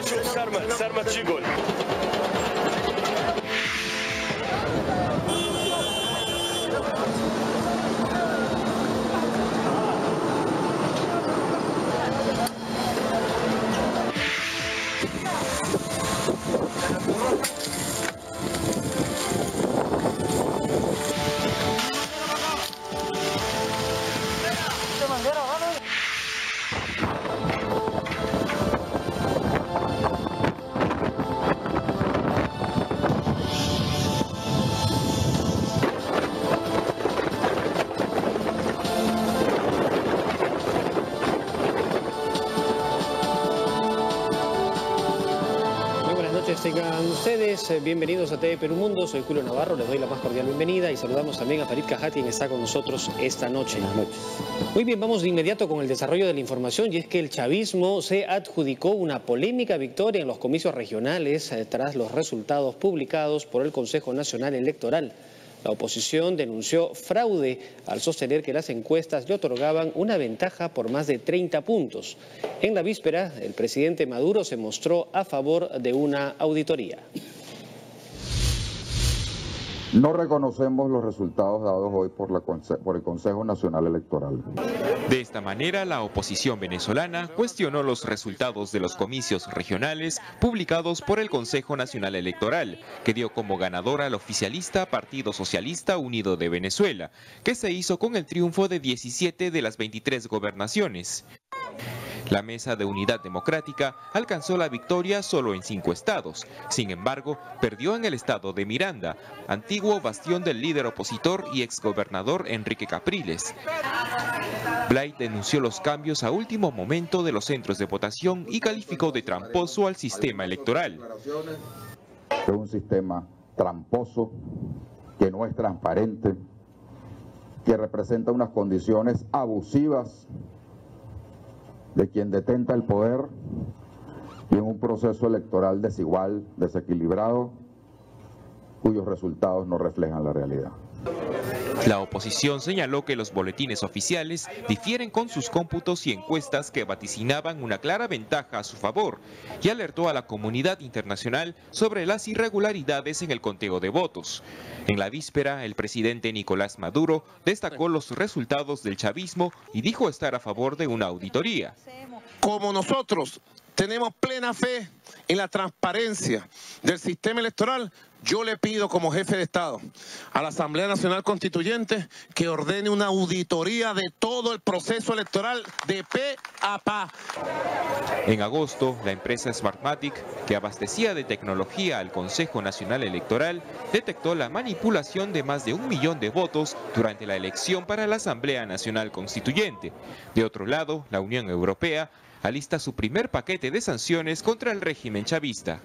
Sarma Chigol. Tengan ustedes bienvenidos a TV Perú Mundo. Soy Julio Navarro, les doy la más cordial bienvenida y saludamos también a Farid Cajati, quien está con nosotros esta noche. Buenas noches. Muy bien, vamos de inmediato con el desarrollo de la información, y es que el chavismo se adjudicó una polémica victoria en los comicios regionales tras los resultados publicados por el Consejo Nacional Electoral. La oposición denunció fraude al sostener que las encuestas le otorgaban una ventaja por más de 30 puntos. En la víspera, el presidente Maduro se mostró a favor de una auditoría. No reconocemos los resultados dados hoy por el Consejo Nacional Electoral. De esta manera, la oposición venezolana cuestionó los resultados de los comicios regionales publicados por el Consejo Nacional Electoral, que dio como ganador al oficialista Partido Socialista Unido de Venezuela, que se hizo con el triunfo de 17 de las 23 gobernaciones. La Mesa de Unidad Democrática alcanzó la victoria solo en 5 estados. Sin embargo, perdió en el estado de Miranda, antiguo bastión del líder opositor y exgobernador Enrique Capriles. Blay denunció los cambios a último momento de los centros de votación y calificó de tramposo al sistema electoral. Es un sistema tramposo, que no es transparente, que representa unas condiciones abusivas de quien detenta el poder y en un proceso electoral desigual, desequilibrado, cuyos resultados no reflejan la realidad. La oposición señaló que los boletines oficiales difieren con sus cómputos y encuestas que vaticinaban una clara ventaja a su favor y alertó a la comunidad internacional sobre las irregularidades en el conteo de votos. En la víspera, el presidente Nicolás Maduro destacó los resultados del chavismo y dijo estar a favor de una auditoría. Como nosotros tenemos plena fe en la transparencia del sistema electoral, yo le pido como jefe de Estado a la Asamblea Nacional Constituyente que ordene una auditoría de todo el proceso electoral de pe a pa. En agosto, la empresa Smartmatic, que abastecía de tecnología al Consejo Nacional Electoral, detectó la manipulación de más de 1 millón de votos durante la elección para la Asamblea Nacional Constituyente. De otro lado, la Unión Europea alista su primer paquete de sanciones contra el régimen chavista.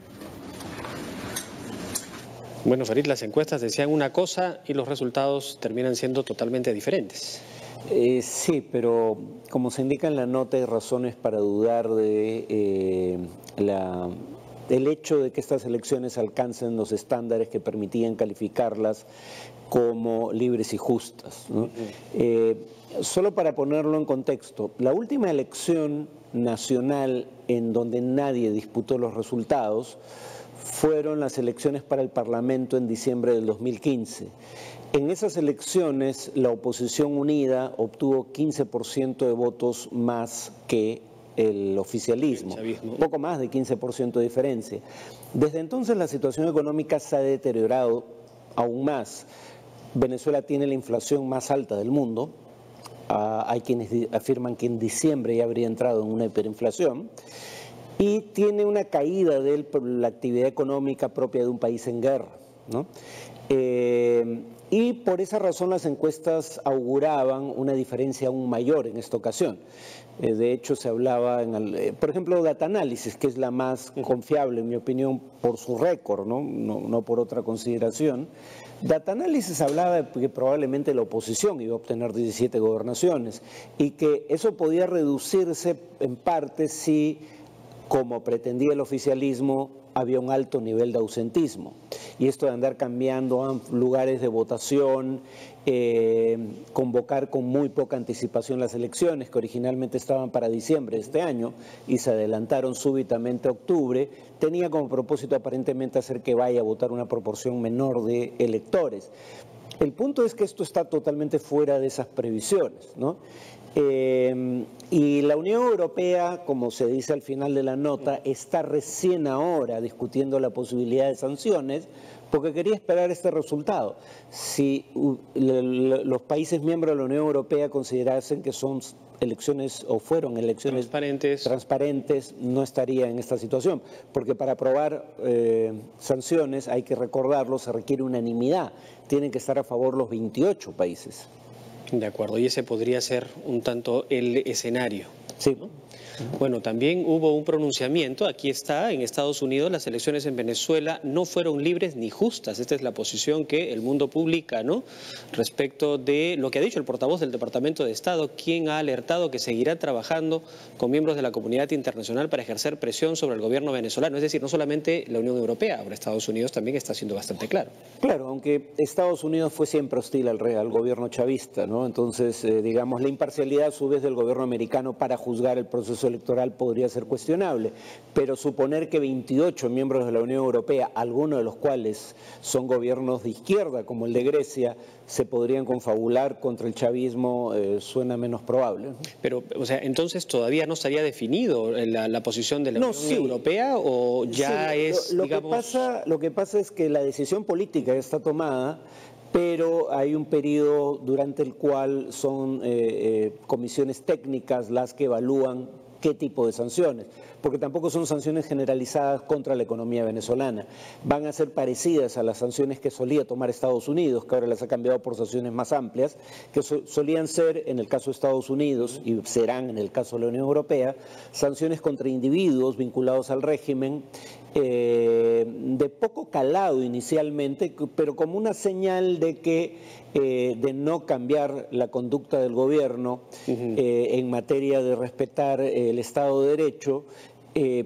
Bueno, Farid, las encuestas decían una cosa y los resultados terminan siendo totalmente diferentes. Sí, pero como se indica en la nota, hay razones para dudar de el hecho de que estas elecciones alcancen los estándares que permitían calificarlas como libres y justas, ¿no? Solo para ponerlo en contexto, la última elección nacional en donde nadie disputó los resultados fueron las elecciones para el Parlamento en diciembre del 2015. En esas elecciones, la oposición unida obtuvo 15% de votos más que el oficialismo, poco más de 15% de diferencia. Desde entonces la situación económica se ha deteriorado aún más. Venezuela tiene la inflación más alta del mundo. Hay quienes afirman que en diciembre ya habría entrado en una hiperinflación. Y tiene una caída de la actividad económica propia de un país en guerra, ¿no? Y por esa razón las encuestas auguraban una diferencia aún mayor en esta ocasión. De hecho, se hablaba, por ejemplo, Data Análisis, que es la más confiable, en mi opinión, por su récord, no por otra consideración. Data Análisis hablaba de que probablemente la oposición iba a obtener 17 gobernaciones y que eso podía reducirse en parte si, como pretendía el oficialismo, había un alto nivel de ausentismo. Y esto de andar cambiando lugares de votación, convocar con muy poca anticipación las elecciones, que originalmente estaban para diciembre de este año y se adelantaron súbitamente a octubre, tenía como propósito aparentemente hacer que vaya a votar una proporción menor de electores. El punto es que esto está totalmente fuera de esas previsiones, ¿no? Y la Unión Europea, como se dice al final de la nota, está recién ahora discutiendo la posibilidad de sanciones porque quería esperar este resultado. Si los países miembros de la Unión Europea considerasen que son elecciones o fueron elecciones transparentes, no estaría en esta situación, porque para aprobar sanciones, hay que recordarlo, se requiere unanimidad, tienen que estar a favor los 28 países. De acuerdo, y ese podría ser un tanto el escenario. Sí. ¿No? Bueno, también hubo un pronunciamiento, aquí está, en Estados Unidos, las elecciones en Venezuela no fueron libres ni justas. Esta es la posición que El Mundo publica, ¿no? Respecto de lo que ha dicho el portavoz del Departamento de Estado, quien ha alertado que seguirá trabajando con miembros de la comunidad internacional para ejercer presión sobre el gobierno venezolano. Es decir, no solamente la Unión Europea, ahora Estados Unidos también está siendo bastante claro. Claro, aunque Estados Unidos fue siempre hostil al gobierno chavista, ¿no? Entonces, digamos, la imparcialidad a su vez del gobierno americano para juzgar el proceso electoral podría ser cuestionable, pero suponer que 28 miembros de la Unión Europea, algunos de los cuales son gobiernos de izquierda, como el de Grecia, se podrían confabular contra el chavismo, suena menos probable. Pero, o sea, entonces todavía no estaría definido la posición de la Unión Europea, o ya sí, es, lo que pasa es que la decisión política está tomada, pero hay un periodo durante el cual son comisiones técnicas las que evalúan qué tipo de sanciones, porque tampoco son sanciones generalizadas contra la economía venezolana. Van a ser parecidas a las sanciones que solía tomar Estados Unidos, que ahora las ha cambiado por sanciones más amplias, que solían ser, en el caso de Estados Unidos, y serán en el caso de la Unión Europea, sanciones contra individuos vinculados al régimen, de poco calado inicialmente, pero como una señal de que de no cambiar la conducta del gobierno en materia de respetar el Estado de Derecho,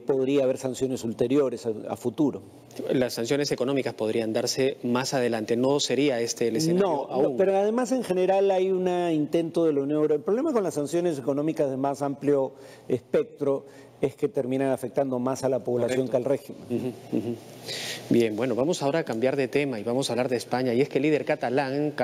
podría haber sanciones ulteriores a futuro. Las sanciones económicas podrían darse más adelante, no sería este el escenario aún. No, pero además en general hay un intento de la Unión Europea. El problema con las sanciones económicas de más amplio espectro es que terminan afectando más a la población que al régimen. Bien, bueno, vamos ahora a cambiar de tema y vamos a hablar de España. Y es que el líder catalán,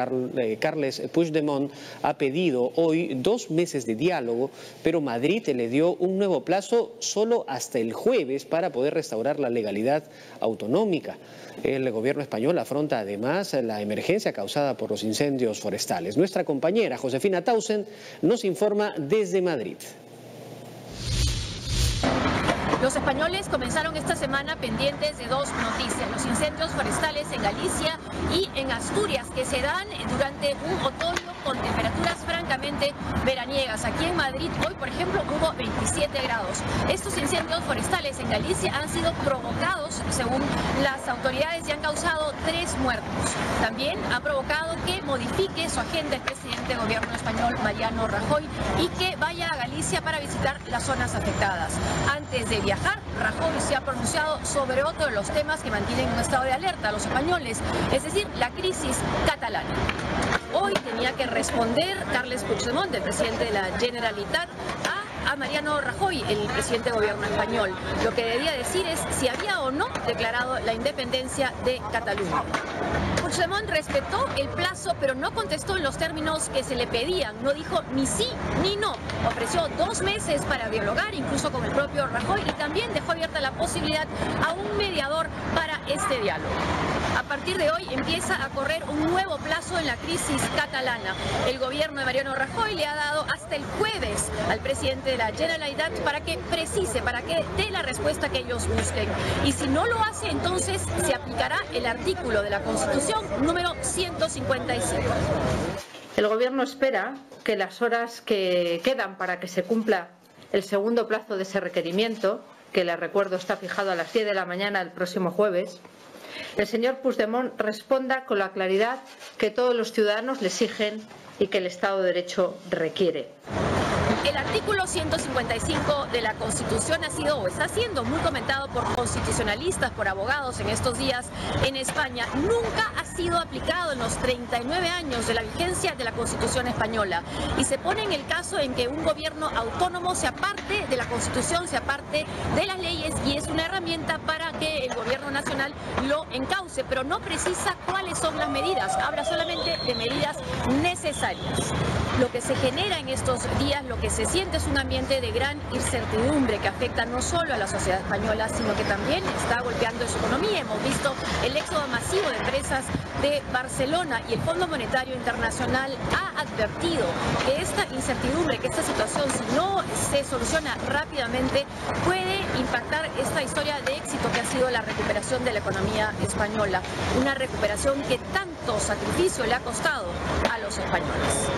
Carles Puigdemont, ha pedido hoy 2 meses de diálogo, pero Madrid le dio un nuevo plazo solo hasta el jueves para poder restaurar la legalidad autonómica. El gobierno español afronta además la emergencia causada por los incendios forestales. Nuestra compañera Josefina Tausen nos informa desde Madrid. Los españoles comenzaron esta semana pendientes de 2 noticias: los incendios forestales en Galicia y en Asturias, que se dan durante un otoño con temperaturas francamente veraniegas. Aquí en Madrid hoy, por ejemplo, hubo 27 grados. Estos incendios forestales en Galicia han sido provocados, según las autoridades, y han causado 3 muertos. También ha provocado que modifique su agenda el presidente del gobierno español, Mariano Rajoy, y que vaya a Galicia para visitar las zonas afectadas. Antes de viajar, Rajoy se ha pronunciado sobre otro de los temas que mantienen un estado de alerta a los españoles, es decir, la crisis catalana. Hoy tenía que responder Carles Puigdemont, el presidente de la Generalitat, a Mariano Rajoy, el presidente del gobierno español. Lo que debía decir es si había o no declarado la independencia de Cataluña. Puigdemont respetó el plazo, pero no contestó en los términos que se le pedían. No dijo ni sí ni no. Ofreció 2 meses para dialogar, incluso con el propio Rajoy, y también dejó abierta la posibilidad a un mediador para este diálogo. A partir de hoy empieza a correr un nuevo plazo en la crisis catalana. El gobierno de Mariano Rajoy le ha dado hasta el jueves al presidente de la Generalitat para que precise, para que dé la respuesta que ellos busquen. Y si no lo hace, entonces se aplicará el artículo de la Constitución número 155. El gobierno espera que las horas que quedan para que se cumpla el segundo plazo de ese requerimiento, que les recuerdo está fijado a las 10 de la mañana el próximo jueves, el señor Puigdemont responda con la claridad que todos los ciudadanos le exigen y que el Estado de Derecho requiere. El artículo 155 de la Constitución ha sido o está siendo muy comentado por constitucionalistas, por abogados en estos días en España. Nunca ha sido aplicado en los 39 años de la vigencia de la Constitución española. Y se pone en el caso en que un gobierno autónomo se aparte de la Constitución, se aparte de las leyes, y es una herramienta para que el gobierno nacional lo encauce, pero no precisa cuáles son las medidas. Habla solamente de medidas necesarias. Lo que se genera en estos días, lo que se siente es un ambiente de gran incertidumbre que afecta no solo a la sociedad española, sino que también está golpeando su economía. Hemos visto el éxodo masivo de empresas de Barcelona, y el Fondo Monetario Internacional ha advertido que esta incertidumbre, que esta situación, si no se soluciona rápidamente, puede impactar esta historia de éxito que ha sido la recuperación de la economía española. Una recuperación que tanto sacrificio le ha costado a los españoles.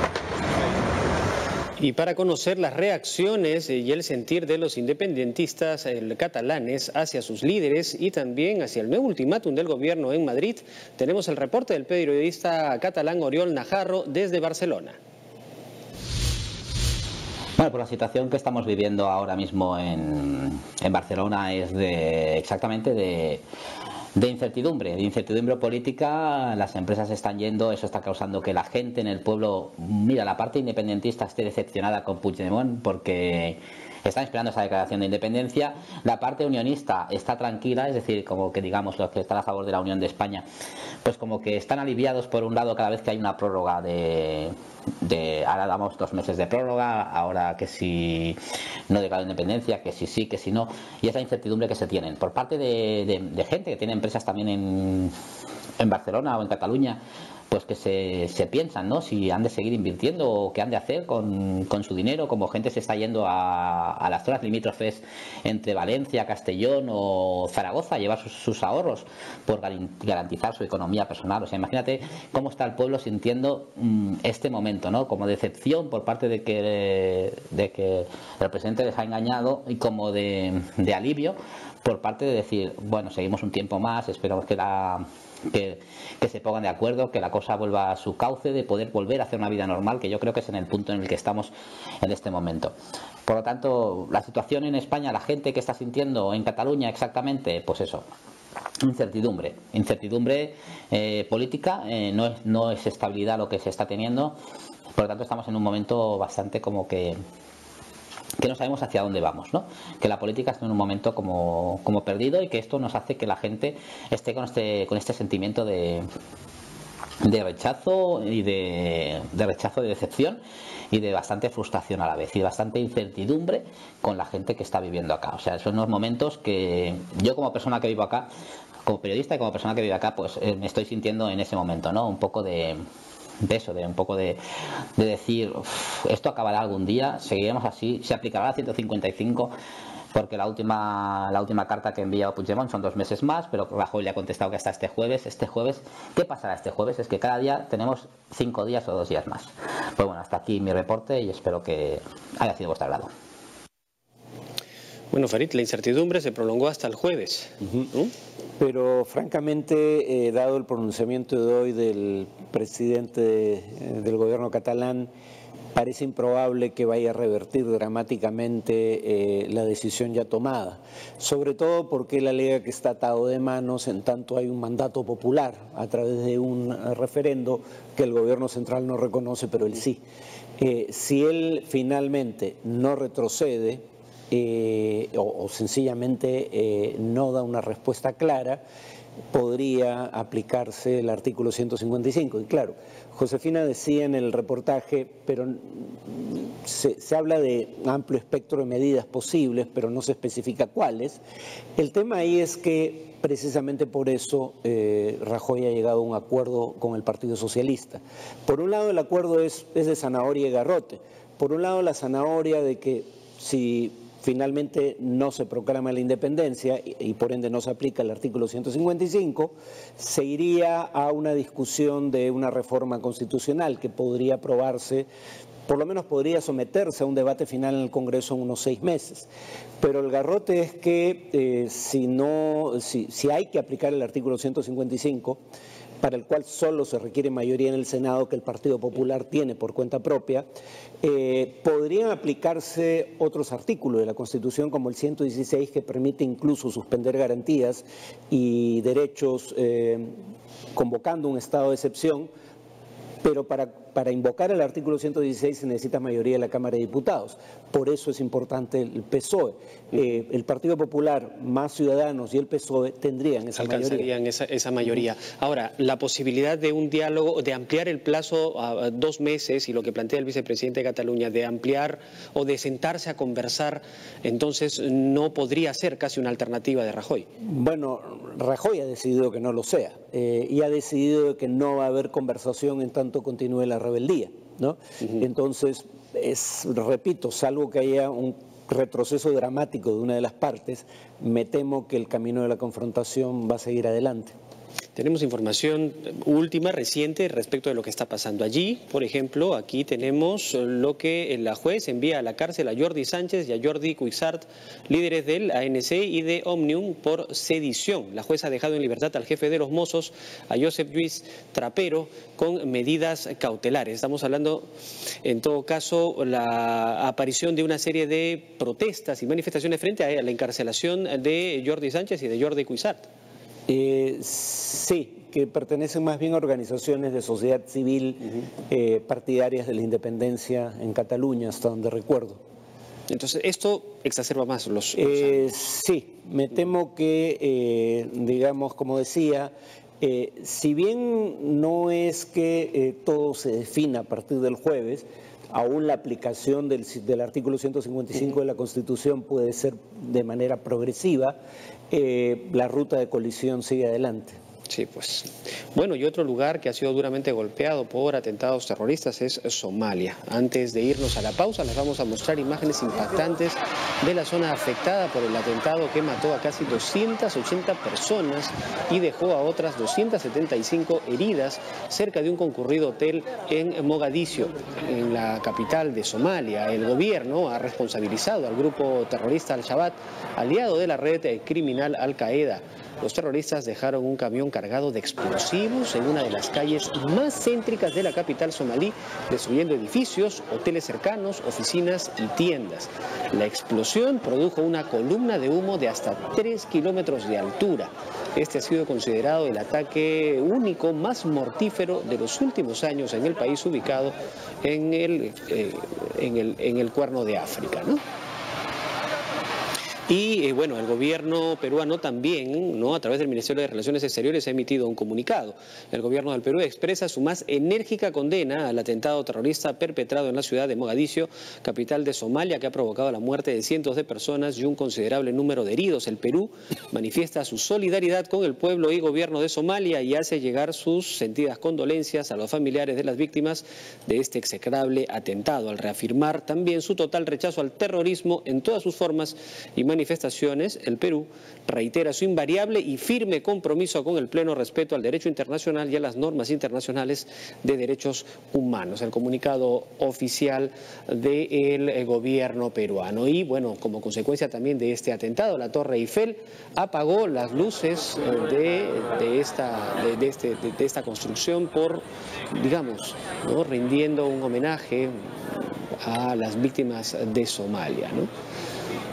Y para conocer las reacciones y el sentir de los independentistas catalanes hacia sus líderes y también hacia el nuevo ultimátum del gobierno en Madrid, tenemos el reporte del periodista catalán Oriol Najarro desde Barcelona. Bueno, pues la situación que estamos viviendo ahora mismo en Barcelona es exactamente de incertidumbre política. Las empresas están yendo, eso está causando que la gente en el pueblo, mira, la parte independentista esté decepcionada con Puigdemont porque están esperando esa declaración de independencia. La parte unionista está tranquila, es decir, como que digamos los que están a favor de la Unión de España, pues como que están aliviados por un lado cada vez que hay una prórroga ahora damos 2 meses de prórroga, ahora que si no declara independencia, que si sí, que si no, y es la incertidumbre que se tienen por parte de gente que tiene empresas también en Barcelona o en Cataluña, pues que se piensan, ¿no?, si han de seguir invirtiendo o qué han de hacer con su dinero, como gente se está yendo a las zonas limítrofes entre Valencia, Castellón o Zaragoza a llevar sus ahorros por garantizar su economía personal. O sea, imagínate cómo está el pueblo sintiendo este momento, ¿no?, como decepción por parte de que el presidente les ha engañado, y como de alivio por parte de decir, bueno, seguimos un tiempo más, esperamos que se pongan de acuerdo, que la cosa vuelva a su cauce, de poder volver a hacer una vida normal, que yo creo que es en el punto en el que estamos en este momento. Por lo tanto, la situación en España, la gente que está sintiendo en Cataluña exactamente, pues eso, incertidumbre política, no es estabilidad lo que se está teniendo. Por lo tanto, estamos en un momento bastante como que no sabemos hacia dónde vamos, ¿no? Que la política está en un momento como perdido, y que esto nos hace que la gente esté con este sentimiento de rechazo y de decepción, y de bastante frustración a la vez, y bastante incertidumbre con la gente que está viviendo acá. O sea, son unos momentos que yo, como persona que vivo acá, como periodista y como persona que vive acá, pues me estoy sintiendo en ese momento, ¿no? Un poco de decir, esto acabará algún día, seguiremos así, se aplicará la 155, porque la última carta que envía Puigdemont son 2 meses más, pero Rajoy le ha contestado que hasta este jueves, ¿qué pasará este jueves? Es que cada día tenemos 5 días o 2 días más. Pues bueno, hasta aquí mi reporte, y espero que haya sido de vuestro agrado. Bueno, Farid, la incertidumbre se prolongó hasta el jueves. Pero francamente, dado el pronunciamiento de hoy del presidente del gobierno catalán, parece improbable que vaya a revertir dramáticamente la decisión ya tomada, sobre todo porque él alega que está atado de manos en tanto hay un mandato popular a través de un referendo que el gobierno central no reconoce, pero él sí. Si él finalmente no retrocede, o sencillamente no da una respuesta clara, podría aplicarse el artículo 155. Y claro, Josefina decía en el reportaje, pero se habla de amplio espectro de medidas posibles, pero no se especifica cuáles. El tema ahí es que precisamente por eso Rajoy ha llegado a un acuerdo con el Partido Socialista. Por un lado, el acuerdo es de zanahoria y garrote. Por un lado, la zanahoria de que si finalmente no se proclama la independencia y por ende no se aplica el artículo 155, se iría a una discusión de una reforma constitucional que podría aprobarse, por lo menos podría someterse a un debate final en el Congreso en unos 6 meses. Pero el garrote es que si hay que aplicar el artículo 155, para el cual solo se requiere mayoría en el Senado, que el Partido Popular tiene por cuenta propia, podrían aplicarse otros artículos de la Constitución, como el 116, que permite incluso suspender garantías y derechos convocando un estado de excepción, pero para invocar el artículo 116 se necesita mayoría de la Cámara de Diputados. Por eso es importante el PSOE. El Partido Popular, más Ciudadanos y el PSOE tendrían esa mayoría. Alcanzarían esa mayoría. Ahora, la posibilidad de un diálogo, de ampliar el plazo a 2 meses, y lo que plantea el vicepresidente de Cataluña, de ampliar o de sentarse a conversar, entonces no podría ser casi una alternativa de Rajoy. Bueno, Rajoy ha decidido que no lo sea, y ha decidido que no va a haber conversación en tanto continúe la rebeldía, ¿no? Entonces, repito, salvo que haya un retroceso dramático de una de las partes, me temo que el camino de la confrontación va a seguir adelante. Tenemos información última, reciente, respecto de lo que está pasando allí. Por ejemplo, aquí tenemos lo que la juez envía a la cárcel a Jordi Sánchez y a Jordi Cuixart, líderes del ANC y de Òmnium, por sedición. La juez ha dejado en libertad al jefe de los Mossos, a Josep Lluís Trapero, con medidas cautelares. Estamos hablando, en todo caso, la aparición de una serie de protestas y manifestaciones frente a la encarcelación de Jordi Sánchez y de Jordi Cuixart. Sí, que pertenecen más bien a organizaciones de sociedad civil partidarias de la independencia en Cataluña, hasta donde recuerdo. Entonces, ¿esto exacerba más los sí, me temo que, digamos, como decía, si bien no es que todo se defina a partir del jueves, aún la aplicación del artículo 155 de la Constitución puede ser de manera progresiva, la ruta de colisión sigue adelante. Sí, pues. Bueno, y otro lugar que ha sido duramente golpeado por atentados terroristas es Somalia. Antes de irnos a la pausa, les vamos a mostrar imágenes impactantes de la zona afectada por el atentado que mató a casi 280 personas y dejó a otras 275 heridas cerca de un concurrido hotel en Mogadiscio, en la capital de Somalia. El gobierno ha responsabilizado al grupo terrorista Al-Shabaab, aliado de la red criminal Al-Qaeda. Los terroristas dejaron un camión cargado de explosivos en una de las calles más céntricas de la capital somalí, destruyendo edificios, hoteles cercanos, oficinas y tiendas. La explosión produjo una columna de humo de hasta 3 kilómetros de altura. Este ha sido considerado el ataque único más mortífero de los últimos años en el país, ubicado en el Cuerno de África, ¿no? Y bueno, el gobierno peruano también, ¿no?, a través del Ministerio de Relaciones Exteriores, ha emitido un comunicado. El gobierno del Perú expresa su más enérgica condena al atentado terrorista perpetrado en la ciudad de Mogadiscio, capital de Somalia, que ha provocado la muerte de cientos de personas y un considerable número de heridos. El Perú manifiesta su solidaridad con el pueblo y gobierno de Somalia y hace llegar sus sentidas condolencias a los familiares de las víctimas de este execrable atentado, al reafirmar también su total rechazo al terrorismo en todas sus formas y manifestaciones. El Perú reitera su invariable y firme compromiso con el pleno respeto al derecho internacional y a las normas internacionales de derechos humanos. El comunicado oficial del gobierno peruano. Y bueno, como consecuencia también de este atentado, la Torre Eiffel apagó las luces de esta construcción por, digamos, ¿no?, rindiendo un homenaje a las víctimas de Somalia, ¿no?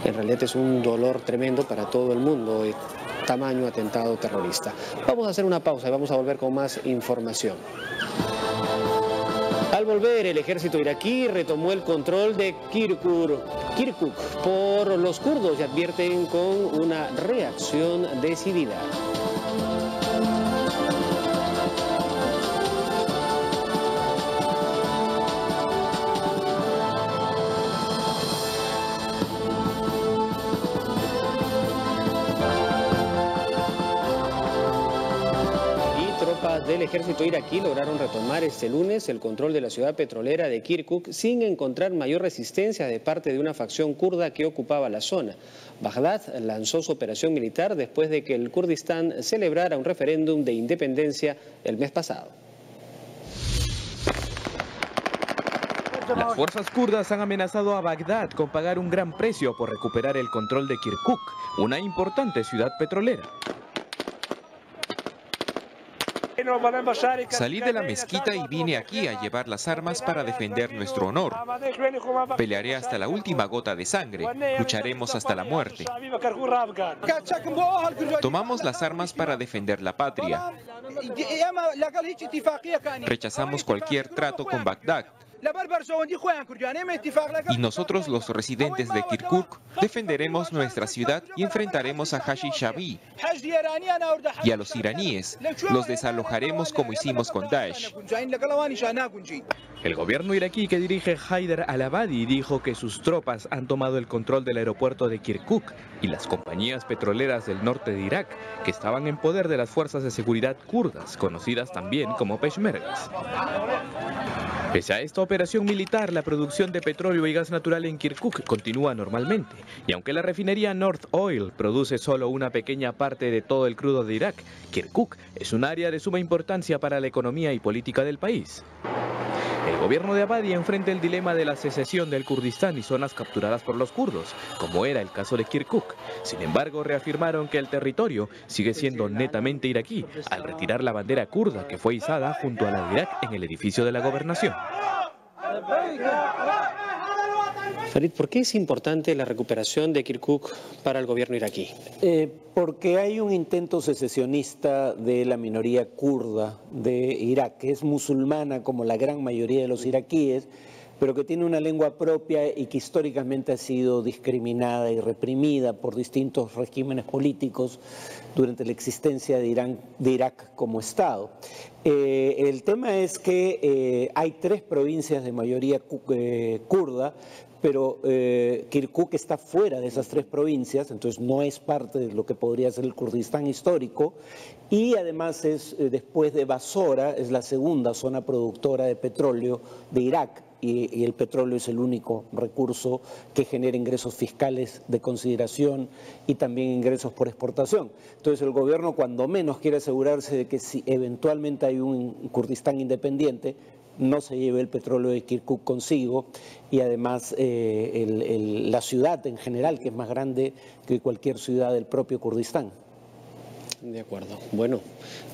En realidad es un dolor tremendo para todo el mundo, tamaño atentado terrorista. Vamos a hacer una pausa y vamos a volver con más información. Al volver, el ejército iraquí retomó el control de Kirkuk por los kurdos y advierten con una reacción decidida. Del ejército iraquí lograron retomar este lunes el control de la ciudad petrolera de Kirkuk sin encontrar mayor resistencia de parte de una facción kurda que ocupaba la zona. Bagdad lanzó su operación militar después de que el Kurdistán celebrara un referéndum de independencia el mes pasado. Las fuerzas kurdas han amenazado a Bagdad con pagar un gran precio por recuperar el control de Kirkuk, una importante ciudad petrolera. Salí de la mezquita y vine aquí a llevar las armas para defender nuestro honor. Pelearé hasta la última gota de sangre. Lucharemos hasta la muerte. Tomamos las armas para defender la patria. Rechazamos cualquier trato con Bagdad. Y nosotros, los residentes de Kirkuk, defenderemos nuestra ciudad y enfrentaremos a Hashi Shabi y a los iraníes. Los desalojaremos como hicimos con Daesh. El gobierno iraquí que dirige Haider al-Abadi dijo que sus tropas han tomado el control del aeropuerto de Kirkuk y las compañías petroleras del norte de Irak, que estaban en poder de las fuerzas de seguridad kurdas, conocidas también como peshmergas. Pese a esta operación militar, la producción de petróleo y gas natural en Kirkuk continúa normalmente, y aunque la refinería North Oil produce solo una pequeña parte de todo el crudo de Irak, Kirkuk es un área de suma importancia para la economía y política del país. El gobierno de Abadi enfrenta el dilema de la secesión del Kurdistán y zonas capturadas por los kurdos, como era el caso de Kirkuk. Sin embargo, reafirmaron que el territorio sigue siendo netamente iraquí, al retirar la bandera kurda que fue izada junto a la de Irak en el edificio de la gobernación. Farid, ¿por qué es importante la recuperación de Kirkuk para el gobierno iraquí? Porque hay un intento secesionista de la minoría kurda de Irak, que es musulmana como la gran mayoría de los iraquíes, pero que tiene una lengua propia y que históricamente ha sido discriminada y reprimida por distintos regímenes políticos durante la existencia de Irak como Estado. El tema es que hay 3 provincias de mayoría kurda, pero Kirkuk está fuera de esas 3 provincias, entonces no es parte de lo que podría ser el Kurdistán histórico, y además es, después de Basora, es la segunda zona productora de petróleo de Irak, y el petróleo es el único recurso que genera ingresos fiscales de consideración y también ingresos por exportación. Entonces el gobierno cuando menos quiere asegurarse de que si eventualmente hay un Kurdistán independiente, no se lleve el petróleo de Kirkuk consigo, y además la ciudad en general, que es más grande que cualquier ciudad del propio Kurdistán. De acuerdo. Bueno,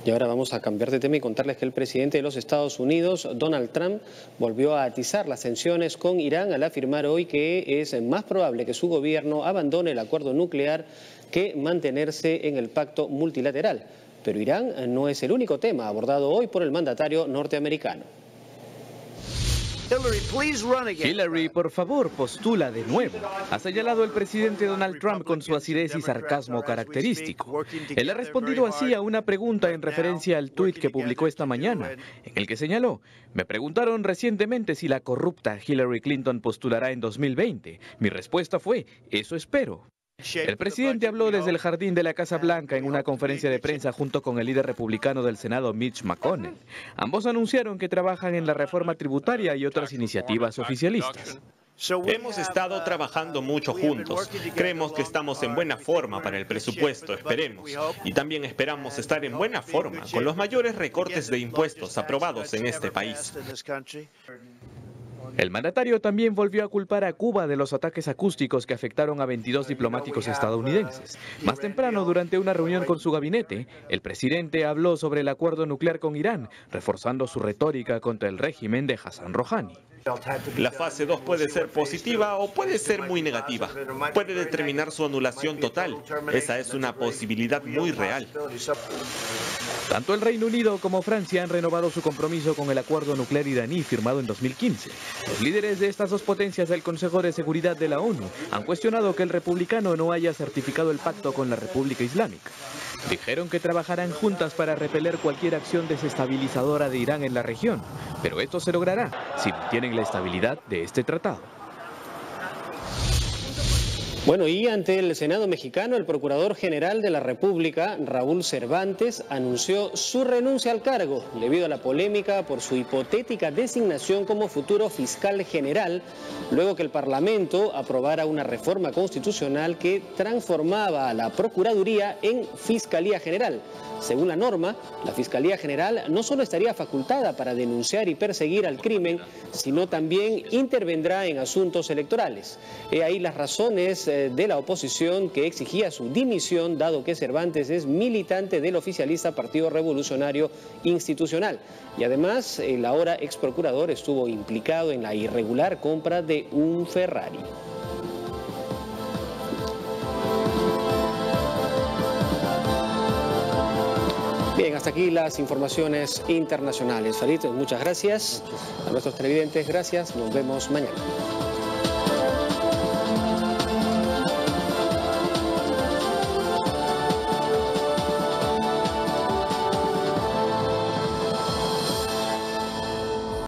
y ahora vamos a cambiar de tema y contarles que el presidente de los Estados Unidos, Donald Trump, volvió a atizar las tensiones con Irán al afirmar hoy que es más probable que su gobierno abandone el acuerdo nuclear que mantenerse en el pacto multilateral. Pero Irán no es el único tema abordado hoy por el mandatario norteamericano. Hillary, por favor, postula de nuevo, ha señalado el presidente Donald Trump con su acidez y sarcasmo característico. Él ha respondido así a una pregunta en referencia al tuit que publicó esta mañana, en el que señaló: me preguntaron recientemente si la corrupta Hillary Clinton postulará en 2020. Mi respuesta fue: eso espero. El presidente habló desde el jardín de la Casa Blanca en una conferencia de prensa junto con el líder republicano del Senado, Mitch McConnell. Ambos anunciaron que trabajan en la reforma tributaria y otras iniciativas oficialistas. Hemos estado trabajando mucho juntos. Creemos que estamos en buena forma para el presupuesto, esperemos. Y también esperamos estar en buena forma con los mayores recortes de impuestos aprobados en este país. El mandatario también volvió a culpar a Cuba de los ataques acústicos que afectaron a 22 diplomáticos estadounidenses. Más temprano, durante una reunión con su gabinete, el presidente habló sobre el acuerdo nuclear con Irán, reforzando su retórica contra el régimen de Hassan Rouhani. La fase 2 puede ser positiva o puede ser muy negativa. Puede determinar su anulación total. Esa es una posibilidad muy real. Tanto el Reino Unido como Francia han renovado su compromiso con el acuerdo nuclear iraní firmado en 2015. Los líderes de estas 2 potencias del Consejo de Seguridad de la ONU han cuestionado que el republicano no haya certificado el pacto con la República Islámica. Dijeron que trabajarán juntas para repeler cualquier acción desestabilizadora de Irán en la región, pero esto se logrará si mantienen la estabilidad de este tratado. Bueno, y ante el Senado mexicano, el Procurador General de la República, Raúl Cervantes, anunció su renuncia al cargo debido a la polémica por su hipotética designación como futuro fiscal general, luego que el Parlamento aprobara una reforma constitucional que transformaba a la Procuraduría en Fiscalía General. Según la norma, la Fiscalía General no solo estaría facultada para denunciar y perseguir al crimen, sino también intervendrá en asuntos electorales. He ahí las razones de la oposición que exigía su dimisión, dado que Cervantes es militante del oficialista Partido Revolucionario Institucional. Y además, el ahora ex procurador estuvo implicado en la irregular compra de un Ferrari. Bien, hasta aquí las informaciones internacionales. Farid, muchas gracias. A nuestros televidentes, gracias. Nos vemos mañana.